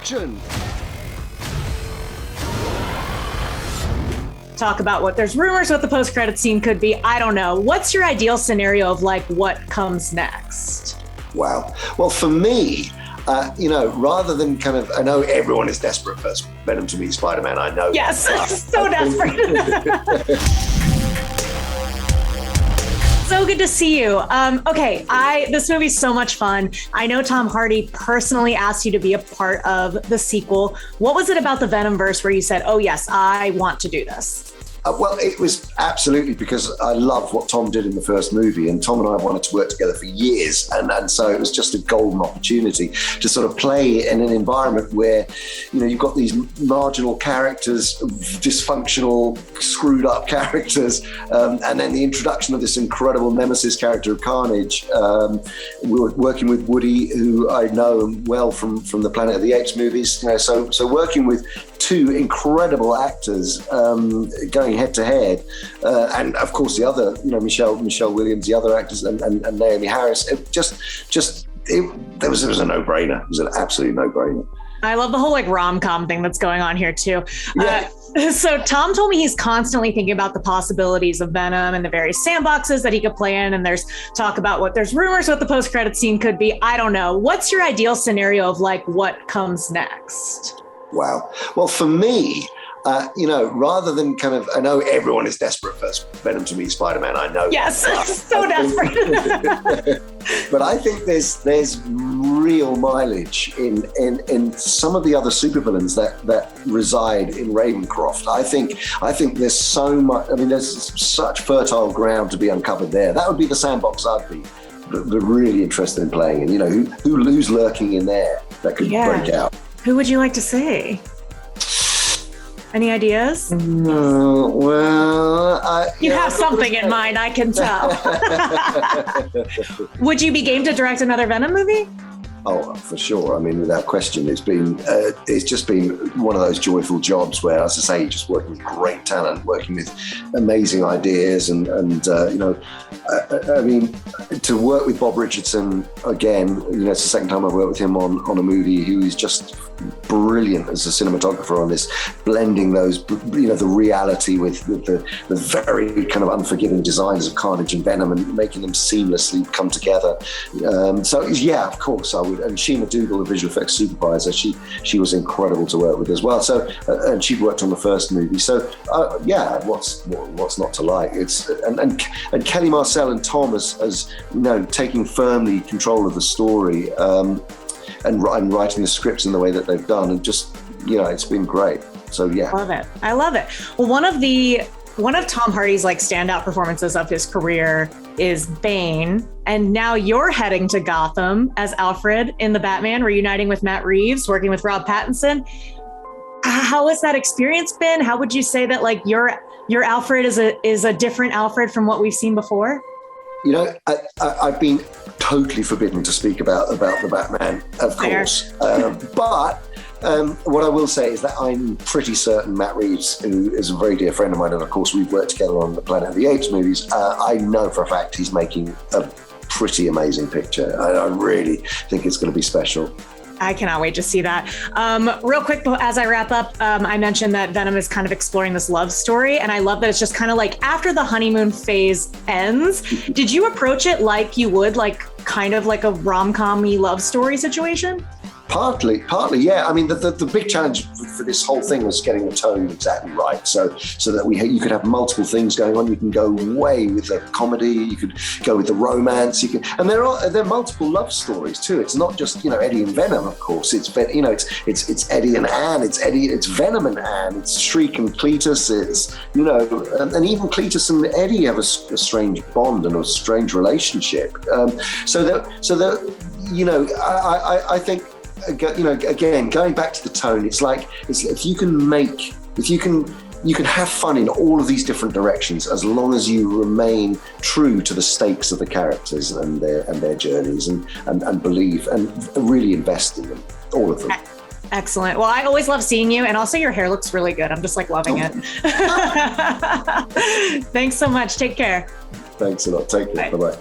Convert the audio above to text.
Action! Talk about what there's rumors what the post-credit scene could be. I don't know. What's your ideal scenario of like what comes next? Wow. Well, for me, rather than kind of, I know everyone is desperate for Venom to meet Spider-Man. I know. Yes, so desperate. So good to see you. This movie's so much fun. I know Tom Hardy personally asked you to be a part of the sequel. What was it about the Venomverse where you said, oh yes, I want to do this? Well, it was absolutely because I love what Tom did in the first movie, and Tom and I wanted to work together for years, and so it was just a golden opportunity to sort of play in an environment where, you've got these marginal characters, dysfunctional, screwed up characters, and then the introduction of this incredible nemesis character of Carnage. We were working with Woody, who I know well from the Planet of the Apes movies, so working with two incredible actors going head to head, and of course the other, Michelle Williams, the other actors, and Naomie Harris. It was a no-brainer. It was an absolute no-brainer. I love the whole rom-com thing that's going on here too. Yeah. So Tom told me he's constantly thinking about the possibilities of Venom and the various sandboxes that he could play in. And there's talk about what there's rumors what the post-credit scene could be. I don't know. What's your ideal scenario of like what comes next? Wow. Well, for me, rather than kind of, I know everyone is desperate for Venom to meet Spider-Man. I know. Yes, so desperate. But I think there's real mileage in some of the other supervillains that reside in Ravencroft. I think there's so much. I mean, there's such fertile ground to be uncovered there. That would be the sandbox I'd be really interested in playing. And who's lurking in there that could break out. Who would you like to see? Any ideas? No, well, you have something in mind, I can tell. Would you be game to direct another Venom movie? Oh, for sure. I mean, without question, it's just been one of those joyful jobs where, as I say, you're just working with great talent, working with amazing ideas, and I mean, to work with Bob Richardson again, it's the second time I've worked with him on a movie who is just brilliant as a cinematographer on this, blending those, the reality with the very kind of unforgiving designs of Carnage and Venom and making them seamlessly come together. So yeah, of course I would. And Sheena Dougal, the visual effects supervisor, she was incredible to work with as well. So and she'd worked on the first movie. So yeah, what's not to like? It's and Kelly Marcel and Tom as taking firmly control of the story. And writing the scripts in the way that they've done, and just, it's been great. So yeah. I love it. Well, one of Tom Hardy's standout performances of his career is Bane. And now you're heading to Gotham as Alfred in the Batman, reuniting with Matt Reeves, working with Rob Pattinson. How has that experience been? How would you say that your Alfred is a different Alfred from what we've seen before? I've been totally forbidden to speak about the Batman, of course. But what I will say is that I'm pretty certain Matt Reeves, who is a very dear friend of mine, and of course we've worked together on the Planet of the Apes movies, I know for a fact he's making a pretty amazing picture. I really think it's going to be special. I cannot wait to see that. Real quick, as I wrap up, I mentioned that Venom is kind of exploring this love story, and I love that it's just kind of after the honeymoon phase ends, did you approach it like you would, kind of like a rom-com-y love story situation? Partly, yeah. I mean, the big challenge for this whole thing was getting the tone exactly right, so that you could have multiple things going on. You can go way with the comedy, you could go with the romance, and there are multiple love stories too. It's not just Eddie and Venom, of course. It's it's Eddie and Anne. It's Venom and Anne. It's Shriek and Cletus. It's and even Cletus and Eddie have a strange bond and a strange relationship. I think. Again, going back to the tone, it's if you can have fun in all of these different directions, as long as you remain true to the stakes of the characters and their journeys and believe and really invest in them, all of them. Excellent. Well, I always love seeing you, and also your hair looks really good. I'm just loving it. Thanks so much. Take care. Thanks a lot. Take care. Bye-bye.